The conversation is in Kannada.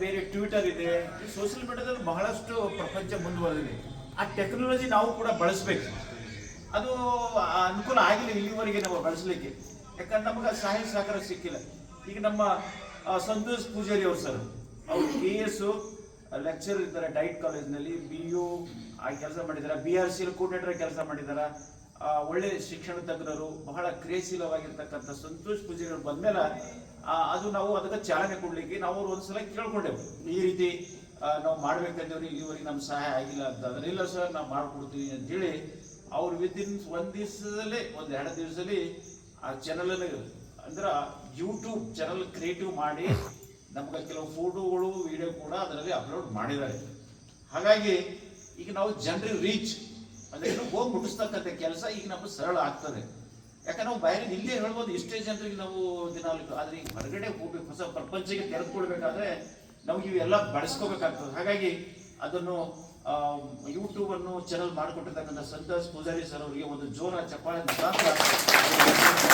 ಬೇರೆ ಟ್ವಿಟರ್ ಇದೆ. ಸೋಷಿಯಲ್ ಮೀಡಿಯಾದಲ್ಲಿ ಬಹಳಷ್ಟು ಪ್ರಪಂಚ ಮುಂದುವರೆದಿದೆ. ಆ ಟೆಕ್ನಾಲಜಿ ನಾವು ಕೂಡ ಬಳಸಬೇಕು. ಅದು ಅನುಕೂಲ ಆಗಿಲ್ಲ ಇಲ್ಲಿವರೆಗೆ ನಾವು ಬಳಸಲಿಕ್ಕೆ. ಯಾಕಂದ್ರೆ ನಮಗೆ ಸಹಾಯ ಸಹಕಾರ ಸಿಕ್ಕಿಲ್ಲ. ಈಗ ನಮ್ಮ ಸಂತೋಷ್ ಪೂಜಾರಿ ಅವರು ಸರ್, ಅವರು KS ಲೆಕ್ಚರ್ ಇದ್ದಾರೆ ಡೈಟ್ ಕಾಲೇಜ್ನಲ್ಲಿ, BU ಆಗಿ ಕೆಲಸ ಮಾಡಿದ್ದಾರೆ, BRC ಕೋರ್ಡಿನೇಟರ್ ಕೆಲಸ ಮಾಡಿದ್ದಾರೆ. ಒಳ್ಳೆ ಶಿಕ್ಷಣ ತಜ್ಞರು, ಬಹಳ ಕ್ರಿಯಾಶೀಲವಾಗಿರ್ತಕ್ಕಂಥ ಸಂತೋಷ್ ಪೂಜಾರಿ ಅವರು ಬಂದ್ಮೇಲೆ ಅದು ನಾವು ಅದಕ್ಕೆ ಚಾಲನೆ ಕೊಡ್ಲಿಕ್ಕೆ ನಾವು ಅವ್ರು ಒಂದ್ಸಲ ಕೇಳ್ಕೊಂಡೆವು. ಈ ರೀತಿ ನಾವು ಮಾಡ್ಬೇಕಂತೇವ್ರಿ, ಇಲ್ಲಿವರೆಗೆ ನಮ್ಮ ಸಹಾಯ ಆಗಿಲ್ಲ ಅಂತಂದ್ರೆ, ಇಲ್ಲ ಸರ್ ನಾವು ಮಾಡ್ಕೊಡ್ತೀವಿ ಅಂತೇಳಿ ಅವ್ರು ವಿದಿನ್ ಒಂದು ದಿವಸದಲ್ಲೇ, ಒಂದು 2 ದಿವಸದಲ್ಲಿ ಆ ಚಾನಲ್ ಅಂದ್ರೆ ಯೂಟ್ಯೂಬ್ ಚಾನಲ್ ಕ್ರಿಯೇಟಿವ್ ಮಾಡಿ ನಮ್ಗೆ ಕೆಲವು ಫೋಟೋಗಳು ವಿಡಿಯೋ ಕೂಡ ಅದರಲ್ಲಿ ಅಪ್ಲೋಡ್ ಮಾಡಿದ್ದಾರೆ. ಹಾಗಾಗಿ ಈಗ ನಾವು ಜನರಿಗೆ ರೀಚ್ ಅಂದ್ರೆ ಹೋಗಿ ಮುಟ್ಟಿಸ್ತಕ್ಕಂಥ ಕೆಲಸ ಈಗ ನಮ್ಗೆ ಸರಳ ಆಗ್ತದೆ. ಯಾಕಂದ್ರೆ ನಾವು ಬೇರೆ ಇಲ್ಲೇ ಹೇಳ್ಬೋದು ಇಷ್ಟೇ ಜನರಿಗೆ ನಾವು ದಿನಾಲು, ಆದ್ರೆ ಈಗ ಹೊರಗಡೆ ಹೋಗ್ಬೇಕು, ಹೊಸ ಪ್ರಪಂಚಕ್ಕೆ ತೆರೆದುಕೊಳ್ಬೇಕಾದ್ರೆ ನಮ್ಗೆ ಇವೆಲ್ಲ ಬಳಸ್ಕೋಬೇಕಾಗ್ತದೆ. ಹಾಗಾಗಿ ಅದನ್ನು ಯೂಟ್ಯೂಬ್ ಅನ್ನು ಚಾನಲ್ ಮಾಡಿಕೊಟ್ಟಿರ್ತಕ್ಕಂಥ ಸಂತೋಷ್ ಪೂಜಾರಿ ಸರ್ ಅವರಿಗೆ ಒಂದು ಜೋರ ಚಪ್ಪಾಳೆ ಮುಖಾಂತರ